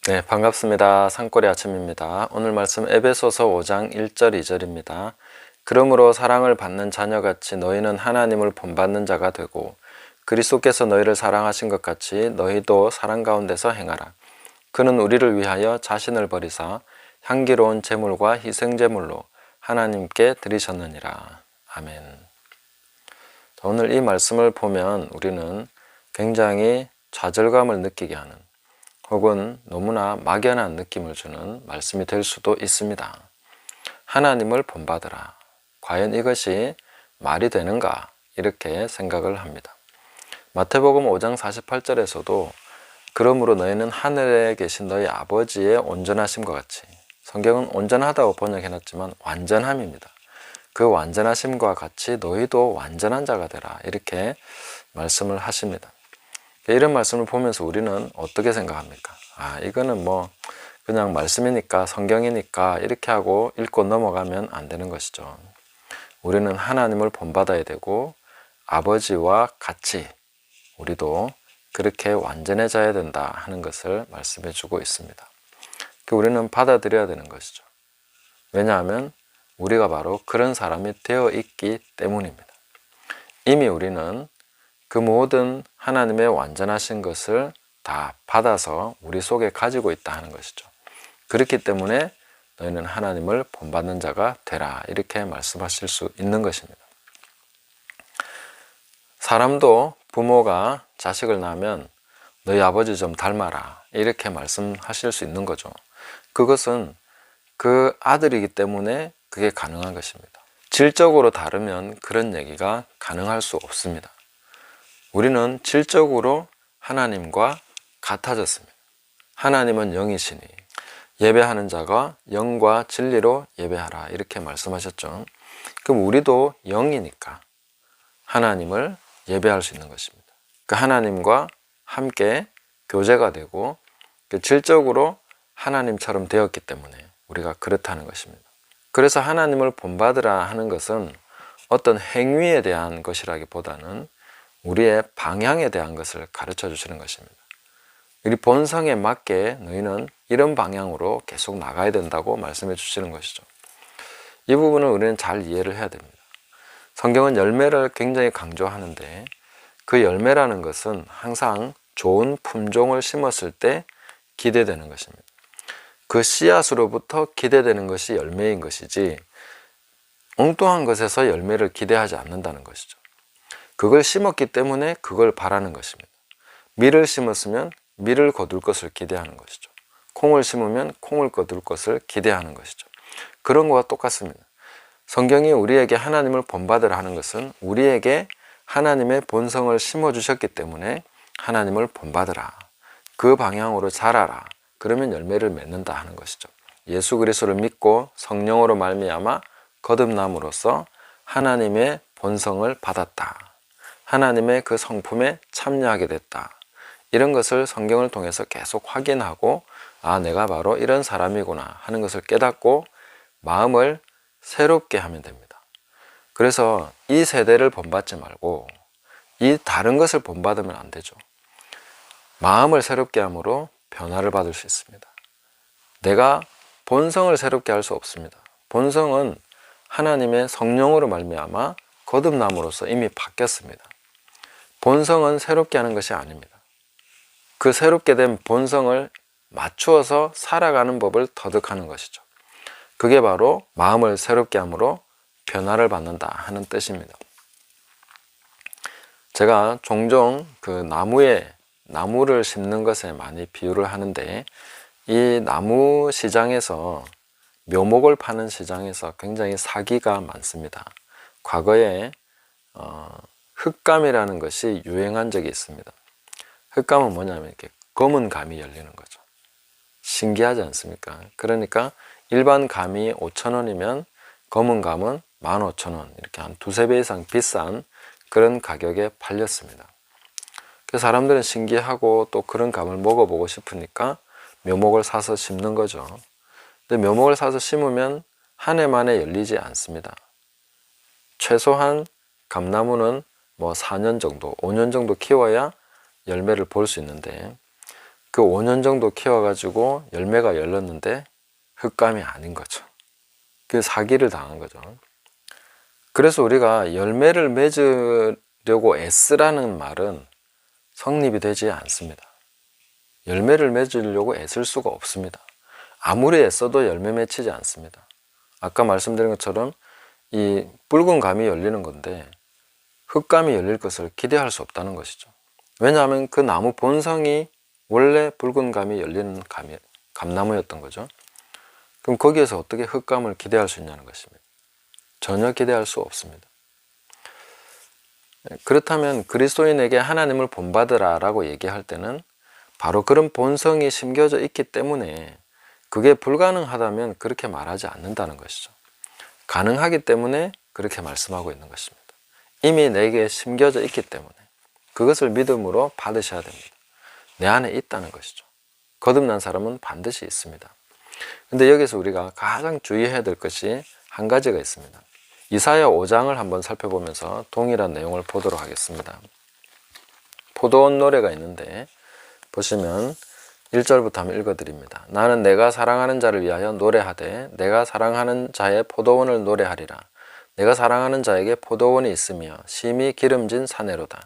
네, 반갑습니다. 산골의 아침입니다. 오늘 말씀 에베소서 5장 1절 2절입니다. 그러므로 사랑을 받는 자녀같이 너희는 하나님을 본받는 자가 되고 그리스도께서 너희를 사랑하신 것 같이 너희도 사랑 가운데서 행하라. 그는 우리를 위하여 자신을 버리사 향기로운 제물과 희생제물로 하나님께 드리셨느니라. 아멘. 오늘 이 말씀을 보면 우리는 굉장히 좌절감을 느끼게 하는 혹은 너무나 막연한 느낌을 주는 말씀이 될 수도 있습니다. 하나님을 본받으라. 과연 이것이 말이 되는가? 이렇게 생각을 합니다. 마태복음 5장 48절에서도 그러므로 너희는 하늘에 계신 너희 아버지의 온전하심과 같이, 성경은 온전하다고 번역해놨지만 완전함입니다. 그 완전하심과 같이 너희도 완전한 자가 되라. 이렇게 말씀을 하십니다. 이런 말씀을 보면서 우리는 어떻게 생각합니까? 이거는 그냥 말씀이니까, 성경이니까 이렇게 하고 읽고 넘어가면 안 되는 것이죠. 우리는 하나님을 본받아야 되고 아버지와 같이 우리도 그렇게 완전해져야 된다 하는 것을 말씀해 주고 있습니다. 우리는 받아들여야 되는 것이죠. 왜냐하면 우리가 바로 그런 사람이 되어 있기 때문입니다. 이미 우리는 그 모든 하나님의 완전하신 것을 다 받아서 우리 속에 가지고 있다 하는 것이죠. 그렇기 때문에 너희는 하나님을 본받는 자가 되라 이렇게 말씀하실 수 있는 것입니다. 사람도 부모가 자식을 낳으면 너희 아버지 좀 닮아라 이렇게 말씀하실 수 있는 거죠. 그것은 그 아들이기 때문에 그게 가능한 것입니다. 질적으로 다르면 그런 얘기가 가능할 수 없습니다. 우리는 질적으로 하나님과 같아졌습니다. 하나님은 영이시니 예배하는 자가 영과 진리로 예배하라 이렇게 말씀하셨죠. 그럼 우리도 영이니까 하나님을 예배할 수 있는 것입니다. 그 하나님과 함께 교제가 되고 질적으로 하나님처럼 되었기 때문에 우리가 그렇다는 것입니다. 그래서 하나님을 본받으라 하는 것은 어떤 행위에 대한 것이라기보다는 우리의 방향에 대한 것을 가르쳐 주시는 것입니다. 우리 본성에 맞게 너희는 이런 방향으로 계속 나가야 된다고 말씀해 주시는 것이죠. 이 부분을 우리는 잘 이해를 해야 됩니다. 성경은 열매를 굉장히 강조하는데 그 열매라는 것은 항상 좋은 품종을 심었을 때 기대되는 것입니다. 그 씨앗으로부터 기대되는 것이 열매인 것이지 엉뚱한 것에서 열매를 기대하지 않는다는 것이죠. 그걸 심었기 때문에 그걸 바라는 것입니다. 밀을 심었으면 밀을 거둘 것을 기대하는 것이죠. 콩을 심으면 콩을 거둘 것을 기대하는 것이죠. 그런 것과 똑같습니다. 성경이 우리에게 하나님을 본받으라 하는 것은 우리에게 하나님의 본성을 심어주셨기 때문에 하나님을 본받으라. 그 방향으로 자라라. 그러면 열매를 맺는다 하는 것이죠. 예수 그리스도를 믿고 성령으로 말미암아 거듭남으로써 하나님의 본성을 받았다. 하나님의 그 성품에 참여하게 됐다. 이런 것을 성경을 통해서 계속 확인하고 내가 바로 이런 사람이구나 하는 것을 깨닫고 마음을 새롭게 하면 됩니다. 그래서 이 세대를 본받지 말고 이 다른 것을 본받으면 안 되죠. 마음을 새롭게 함으로 변화를 받을 수 있습니다. 내가 본성을 새롭게 할 수 없습니다. 본성은 하나님의 성령으로 말미암아 거듭남으로써 이미 바뀌었습니다. 본성은 새롭게 하는 것이 아닙니다. 그 새롭게 된 본성을 맞추어서 살아가는 법을 터득하는 것이죠. 그게 바로 마음을 새롭게 함으로 변화를 받는다 하는 뜻입니다. 제가 종종 그 나무를 심는 것에 많이 비유를 하는데 이 나무 시장에서 묘목을 파는 시장에서 굉장히 사기가 많습니다. 과거에 흑감이라는 것이 유행한 적이 있습니다. 흑감은 뭐냐면 이렇게 검은 감이 열리는 거죠. 신기하지 않습니까? 그러니까 일반 감이 5,000원이면 검은 감은 15,000원 이렇게 한 두세 배 이상 비싼 그런 가격에 팔렸습니다. 그래서 사람들은 신기하고 또 그런 감을 먹어보고 싶으니까 묘목을 사서 심는 거죠. 근데 묘목을 사서 심으면 한 해 만에 열리지 않습니다. 최소한 감나무는 4년 정도, 5년 정도 키워야 열매를 볼 수 있는데 그 5년 정도 키워가지고 열매가 열렸는데 흑감이 아닌 거죠. 그 사기를 당한 거죠. 그래서 우리가 열매를 맺으려고 애쓰라는 말은 성립이 되지 않습니다. 열매를 맺으려고 애쓸 수가 없습니다. 아무리 애써도 열매 맺히지 않습니다. 아까 말씀드린 것처럼 이 붉은 감이 열리는 건데 흑감이 열릴 것을 기대할 수 없다는 것이죠. 왜냐하면 그 나무 본성이 원래 붉은 감이 열리는 감나무였던 거죠. 그럼 거기에서 어떻게 흑감을 기대할 수 있냐는 것입니다. 전혀 기대할 수 없습니다. 그렇다면 그리스도인에게 하나님을 본받으라 라고 얘기할 때는 바로 그런 본성이 심겨져 있기 때문에 그게 불가능하다면 그렇게 말하지 않는다는 것이죠. 가능하기 때문에 그렇게 말씀하고 있는 것입니다. 이미 내게 심겨져 있기 때문에 그것을 믿음으로 받으셔야 됩니다. 내 안에 있다는 것이죠. 거듭난 사람은 반드시 있습니다. 근데 여기서 우리가 가장 주의해야 될 것이 한 가지가 있습니다. 이사야 5장을 한번 살펴보면서 동일한 내용을 보도록 하겠습니다. 포도원 노래가 있는데 보시면 1절부터 한번 읽어드립니다. 나는 내가 사랑하는 자를 위하여 노래하되 내가 사랑하는 자의 포도원을 노래하리라. 내가 사랑하는 자에게 포도원이 있으며 심히 기름진 사내로다.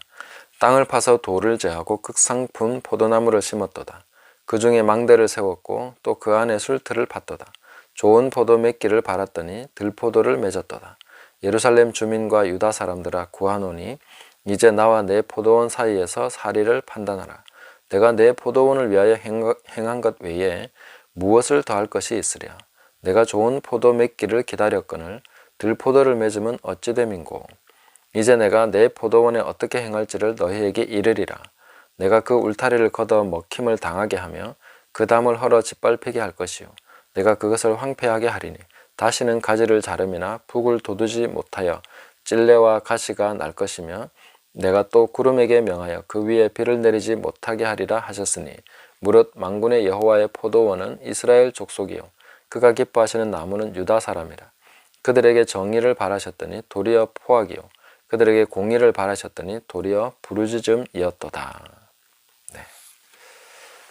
땅을 파서 돌을 제하고 극상품 포도나무를 심었도다. 그 중에 망대를 세웠고 또 그 안에 술틀을 팠도다. 좋은 포도 맺기를 바랐더니 들포도를 맺었도다. 예루살렘 주민과 유다 사람들아 구하노니 이제 나와 내 포도원 사이에서 사리를 판단하라. 내가 내 포도원을 위하여 행한 것 외에 무엇을 더할 것이 있으랴. 내가 좋은 포도 맺기를 기다렸거늘 들포도를 맺으면 어찌 됨인고. 이제 내가 내 포도원에 어떻게 행할지를 너희에게 이르리라. 내가 그 울타리를 걷어 먹힘을 당하게 하며 그 담을 헐어 짓밟히게 할 것이요. 내가 그것을 황폐하게 하리니 다시는 가지를 자름이나 북을 돋우지 못하여 찔레와 가시가 날 것이며 내가 또 구름에게 명하여 그 위에 비를 내리지 못하게 하리라 하셨으니 무릇 만군의 여호와의 포도원은 이스라엘 족속이요 그가 기뻐하시는 나무는 유다 사람이라. 그들에게 정의를 바라셨더니 도리어 포악이요 그들에게 공의를 바라셨더니 도리어 부르짖음이었도다. 네.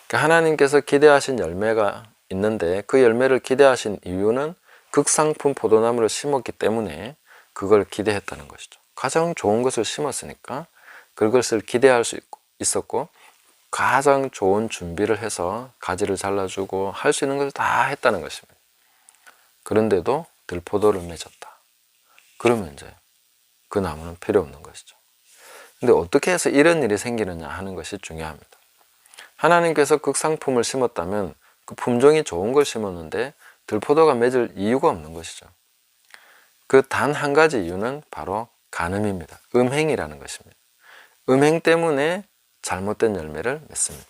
그러니까 하나님께서 기대하신 열매가 있는데 그 열매를 기대하신 이유는 극상품 포도나무를 심었기 때문에 그걸 기대했다는 것이죠. 가장 좋은 것을 심었으니까 그것을 기대할 수 있었고 가장 좋은 준비를 해서 가지를 잘라주고 할 수 있는 것을 다 했다는 것입니다. 그런데도 들포도를 맺었다. 그러면 이제 그 나무는 필요 없는 것이죠. 근데 어떻게 해서 이런 일이 생기느냐 하는 것이 중요합니다. 하나님께서 극상품을 심었다면 그 품종이 좋은 걸 심었는데 들포도가 맺을 이유가 없는 것이죠. 그 단 한 가지 이유는 바로 간음입니다. 음행이라는 것입니다. 음행 때문에 잘못된 열매를 맺습니다.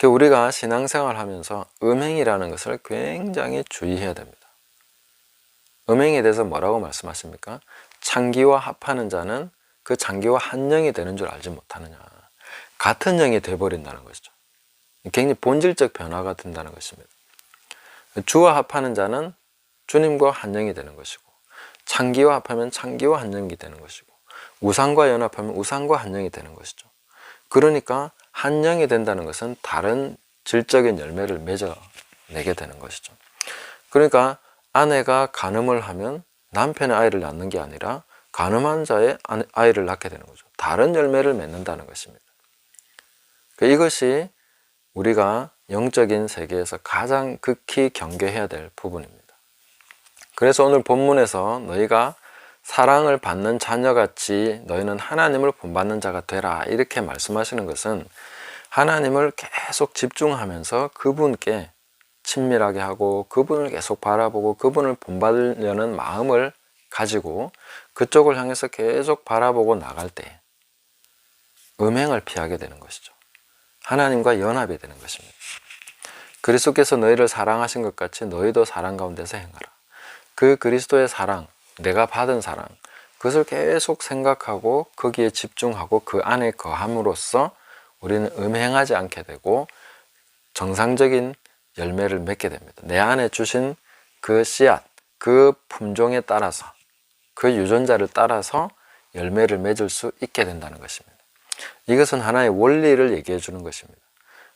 우리가 신앙생활 하면서 음행이라는 것을 굉장히 주의해야 됩니다. 음행에 대해서 뭐라고 말씀하십니까? 창기와 합하는 자는 그 창기와 한 영이 되는 줄 알지 못하느냐. 같은 영이 되어버린다는 것이죠. 굉장히 본질적 변화가 된다는 것입니다. 주와 합하는 자는 주님과 한 영이 되는 것이고 창기와 합하면 창기와 한 영이 되는 것이고 우상과 연합하면 우상과 한 영이 되는 것이죠. 그러니까 한 영이 된다는 것은 다른 질적인 열매를 맺어내게 되는 것이죠. 그러니까 아내가 간음을 하면 남편의 아이를 낳는 게 아니라 간음한 자의 아이를 낳게 되는 거죠. 다른 열매를 맺는다는 것입니다. 이것이 우리가 영적인 세계에서 가장 극히 경계해야 될 부분입니다. 그래서 오늘 본문에서 너희가 사랑을 받는 자녀같이 너희는 하나님을 본받는 자가 되라 이렇게 말씀하시는 것은 하나님을 계속 집중하면서 그분께 친밀하게 하고 그분을 계속 바라보고 그분을 본받으려는 마음을 가지고 그쪽을 향해서 계속 바라보고 나갈 때 음행을 피하게 되는 것이죠. 하나님과 연합이 되는 것입니다. 그리스도께서 너희를 사랑하신 것 같이 너희도 사랑 가운데서 행하라. 그 그리스도의 사랑, 내가 받은 사랑, 그것을 계속 생각하고 거기에 집중하고 그 안에 거함으로써 우리는 음행하지 않게 되고 정상적인 열매를 맺게 됩니다. 내 안에 주신 그 씨앗, 그 품종에 따라서 그 유전자를 따라서 열매를 맺을 수 있게 된다는 것입니다. 이것은 하나의 원리를 얘기해 주는 것입니다.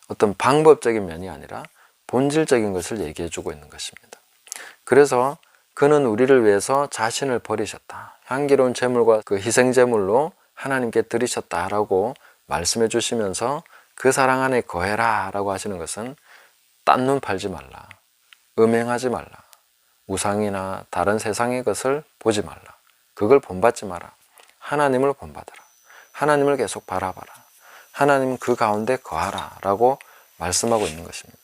어떤 방법적인 면이 아니라 본질적인 것을 얘기해 주고 있는 것입니다. 그래서 그는 우리를 위해서 자신을 버리셨다. 향기로운 제물과 그 희생 제물로 하나님께 드리셨다라고 말씀해 주시면서 그 사랑 안에 거해라 라고 하시는 것은 딴 눈 팔지 말라, 음행하지 말라, 우상이나 다른 세상의 것을 보지 말라, 그걸 본받지 마라, 하나님을 본받아라, 하나님을 계속 바라봐라, 하나님 그 가운데 거하라 라고 말씀하고 있는 것입니다.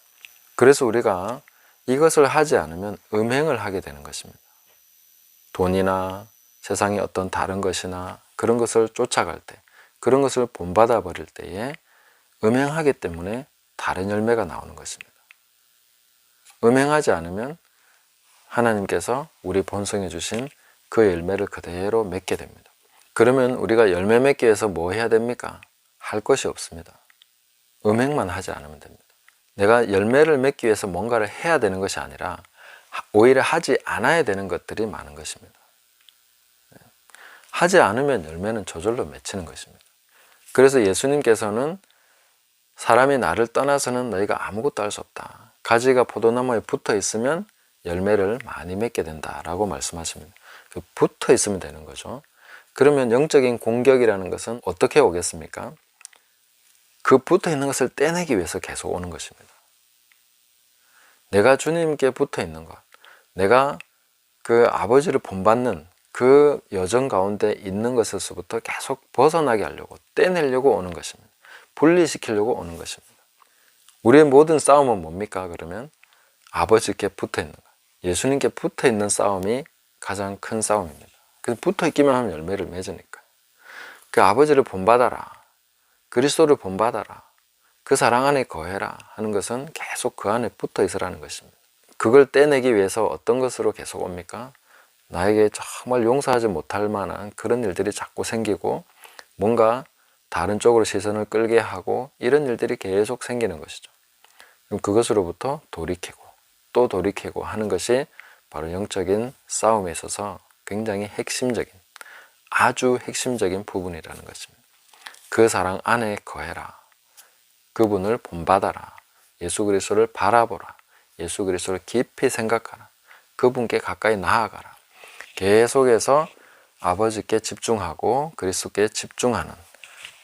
그래서 우리가 이것을 하지 않으면 음행을 하게 되는 것입니다. 돈이나 세상의 어떤 다른 것이나 그런 것을 쫓아갈 때, 그런 것을 본받아 버릴 때에 음행하기 때문에 다른 열매가 나오는 것입니다. 음행하지 않으면 하나님께서 우리 본성에 주신 그 열매를 그대로 맺게 됩니다. 그러면 우리가 열매 맺기 위해서 뭐 해야 됩니까? 할 것이 없습니다. 음행만 하지 않으면 됩니다. 내가 열매를 맺기 위해서 뭔가를 해야 되는 것이 아니라 오히려 하지 않아야 되는 것들이 많은 것입니다. 하지 않으면 열매는 저절로 맺히는 것입니다. 그래서 예수님께서는 사람이 나를 떠나서는 너희가 아무것도 할 수 없다. 가지가 포도나무에 붙어 있으면 열매를 많이 맺게 된다라고 말씀하십니다. 붙어 있으면 되는 거죠. 그러면 영적인 공격이라는 것은 어떻게 오겠습니까? 그 붙어 있는 것을 떼내기 위해서 계속 오는 것입니다. 내가 주님께 붙어 있는 것, 내가 그 아버지를 본받는 그 여정 가운데 있는 것에서부터 계속 벗어나게 하려고, 떼내려고 오는 것입니다. 분리시키려고 오는 것입니다. 우리의 모든 싸움은 뭡니까? 그러면 아버지께 붙어 있는 것, 예수님께 붙어 있는 싸움이 가장 큰 싸움입니다. 그래서 붙어 있기만 하면 열매를 맺으니까. 그 아버지를 본받아라, 그리스도를 본받아라, 그 사랑 안에 거해라 하는 것은 계속 그 안에 붙어 있으라는 것입니다. 그걸 떼내기 위해서 어떤 것으로 계속 옵니까? 나에게 정말 용서하지 못할 만한 그런 일들이 자꾸 생기고 뭔가 다른 쪽으로 시선을 끌게 하고 이런 일들이 계속 생기는 것이죠. 그럼 그것으로부터 돌이키고 또 돌이키고 하는 것이 바로 영적인 싸움에 있어서 굉장히 핵심적인, 아주 핵심적인 부분이라는 것입니다. 그 사랑 안에 거해라, 그분을 본받아라, 예수 그리스도를 바라보라, 예수 그리스도를 깊이 생각하라, 그분께 가까이 나아가라. 계속해서 아버지께 집중하고 그리스도께 집중하는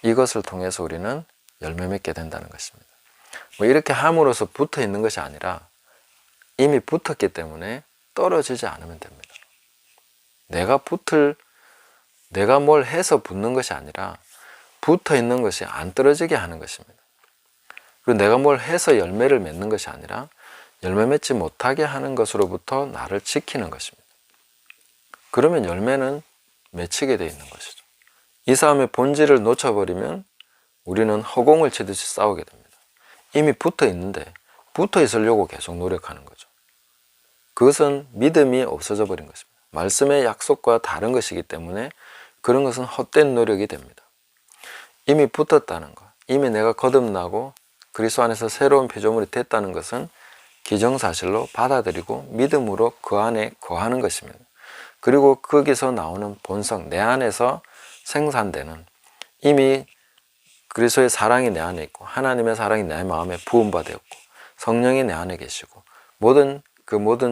이것을 통해서 우리는 열매 맺게 된다는 것입니다. 뭐 이렇게 함으로써 붙어 있는 것이 아니라 이미 붙었기 때문에 떨어지지 않으면 됩니다. 내가 뭘 해서 붙는 것이 아니라 붙어 있는 것이 안 떨어지게 하는 것입니다. 그리고 내가 뭘 해서 열매를 맺는 것이 아니라 열매 맺지 못하게 하는 것으로부터 나를 지키는 것입니다. 그러면 열매는 맺히게 되어 있는 것이죠. 이 싸움의 본질을 놓쳐버리면 우리는 허공을 치듯이 싸우게 됩니다. 이미 붙어 있는데 붙어 있으려고 계속 노력하는 거죠. 그것은 믿음이 없어져 버린 것입니다. 말씀의 약속과 다른 것이기 때문에 그런 것은 헛된 노력이 됩니다. 이미 붙었다는 것, 이미 내가 거듭나고 그리스도 안에서 새로운 피조물이 됐다는 것은 기정사실로 받아들이고 믿음으로 그 안에 거하는 것입니다. 그리고 거기서 나오는 본성, 내 안에서 생산되는, 이미 그리스도의 사랑이 내 안에 있고 하나님의 사랑이 내 마음에 부음받았고 성령이 내 안에 계시고 모든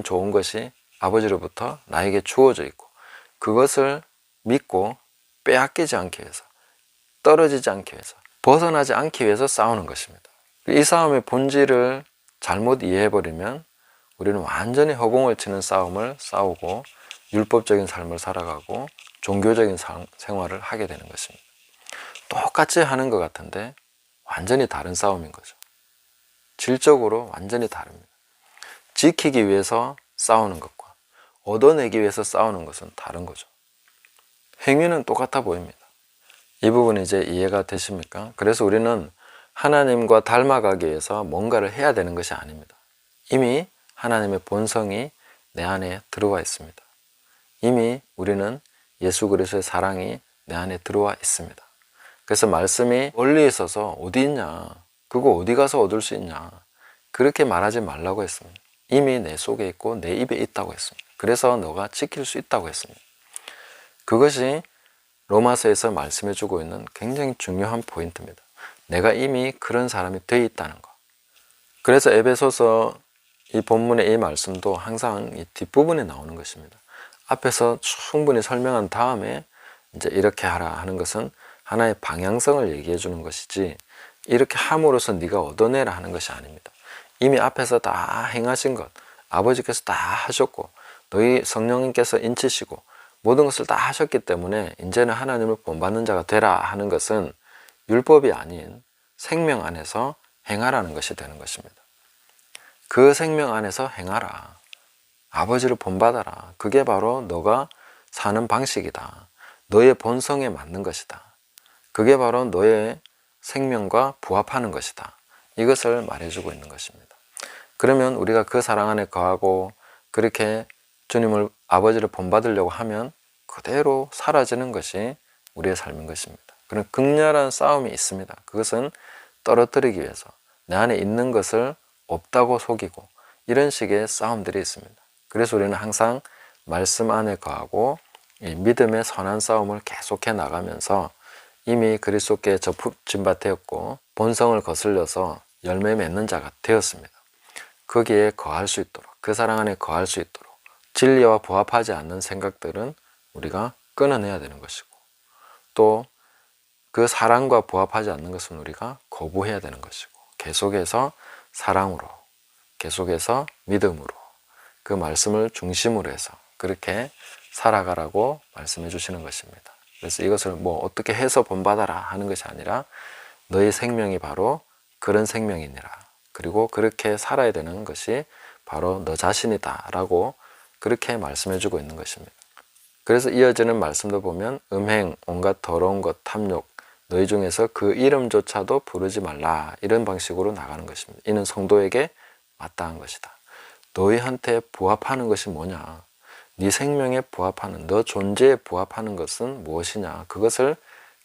좋은 것이 아버지로부터 나에게 주어져 있고 그것을 믿고 빼앗기지 않기 위해서, 떨어지지 않기 위해서, 벗어나지 않기 위해서 싸우는 것입니다. 이 싸움의 본질을 잘못 이해해버리면 우리는 완전히 허공을 치는 싸움을 싸우고 율법적인 삶을 살아가고 종교적인 생활을 하게 되는 것입니다. 똑같이 하는 것 같은데 완전히 다른 싸움인 거죠. 질적으로 완전히 다릅니다. 지키기 위해서 싸우는 것과 얻어내기 위해서 싸우는 것은 다른 거죠. 행위는 똑같아 보입니다. 이 부분이 이제 이해가 되십니까? 그래서 우리는 하나님과 닮아가기 위해서 뭔가를 해야 되는 것이 아닙니다. 이미 하나님의 본성이 내 안에 들어와 있습니다. 이미 우리는 예수 그리스도의 사랑이 내 안에 들어와 있습니다. 그래서 말씀이 멀리 있어서 어디 있냐, 그거 어디 가서 얻을 수 있냐, 그렇게 말하지 말라고 했습니다. 이미 내 속에 있고 내 입에 있다고 했습니다. 그래서 너가 지킬 수 있다고 했습니다. 그것이 로마서에서 말씀해 주고 있는 굉장히 중요한 포인트입니다. 내가 이미 그런 사람이 되어 있다는 것, 그래서 에베소서 이 본문의 이 말씀도 항상 이 뒷부분에 나오는 것입니다. 앞에서 충분히 설명한 다음에 이제 이렇게 하라 하는 것은 하나의 방향성을 얘기해 주는 것이지, 이렇게 함으로써 네가 얻어내라 하는 것이 아닙니다. 이미 앞에서 다 행하신 것, 아버지께서 다 하셨고 너희 성령님께서 인치시고 모든 것을 다 하셨기 때문에 이제는 하나님을 본받는 자가 되라 하는 것은 율법이 아닌 생명 안에서 행하라는 것이 되는 것입니다. 그 생명 안에서 행하라. 아버지를 본받아라. 그게 바로 너가 사는 방식이다. 너의 본성에 맞는 것이다. 그게 바로 너의 생명과 부합하는 것이다. 이것을 말해주고 있는 것입니다. 그러면 우리가 그 사랑 안에 거하고 그렇게 주님을, 아버지를 본받으려고 하면 그대로 사라지는 것이 우리의 삶인 것입니다. 그런 극렬한 싸움이 있습니다. 그것은 떨어뜨리기 위해서 내 안에 있는 것을 없다고 속이고 이런 식의 싸움들이 있습니다. 그래서 우리는 항상 말씀 안에 거하고 이 믿음의 선한 싸움을 계속해 나가면서 이미 그리스도께 접붙임 바 되었고 본성을 거슬려서 열매 맺는 자가 되었습니다. 거기에 거할 수 있도록, 그 사랑 안에 거할 수 있도록 진리와 부합하지 않는 생각들은 우리가 끊어내야 되는 것이고, 또 그 사랑과 부합하지 않는 것은 우리가 거부해야 되는 것이고, 계속해서 사랑으로, 계속해서 믿음으로 그 말씀을 중심으로 해서 그렇게 살아가라고 말씀해 주시는 것입니다. 그래서 이것을 뭐 어떻게 해서 본받아라 하는 것이 아니라 너의 생명이 바로 그런 생명이니라, 그리고 그렇게 살아야 되는 것이 바로 너 자신이다 라고 그렇게 말씀해 주고 있는 것입니다. 그래서 이어지는 말씀도 보면 음행, 온갖 더러운 것, 탐욕, 너희 중에서 그 이름조차도 부르지 말라, 이런 방식으로 나가는 것입니다. 이는 성도에게 마땅한 것이다. 너희한테 부합하는 것이 뭐냐? 네 생명에 부합하는, 너 존재에 부합하는 것은 무엇이냐? 그것을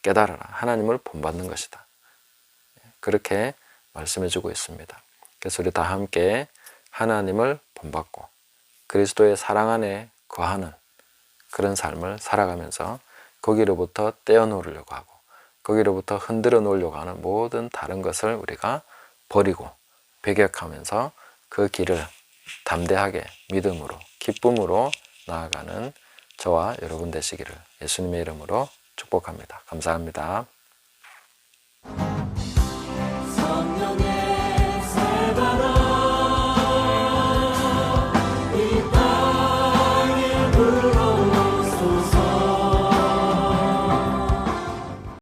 깨달아라. 하나님을 본받는 것이다. 그렇게 말씀해 주고 있습니다. 그래서 우리 다 함께 하나님을 본받고 그리스도의 사랑 안에 거하는 그런 삶을 살아가면서 거기로부터 떼어놓으려고 하고 거기로부터 흔들어 놓으려고 하는 모든 다른 것을 우리가 버리고 배격하면서 그 길을 담대하게 믿음으로, 기쁨으로 나아가는 저와 여러분 되시기를 예수님의 이름으로 축복합니다. 감사합니다.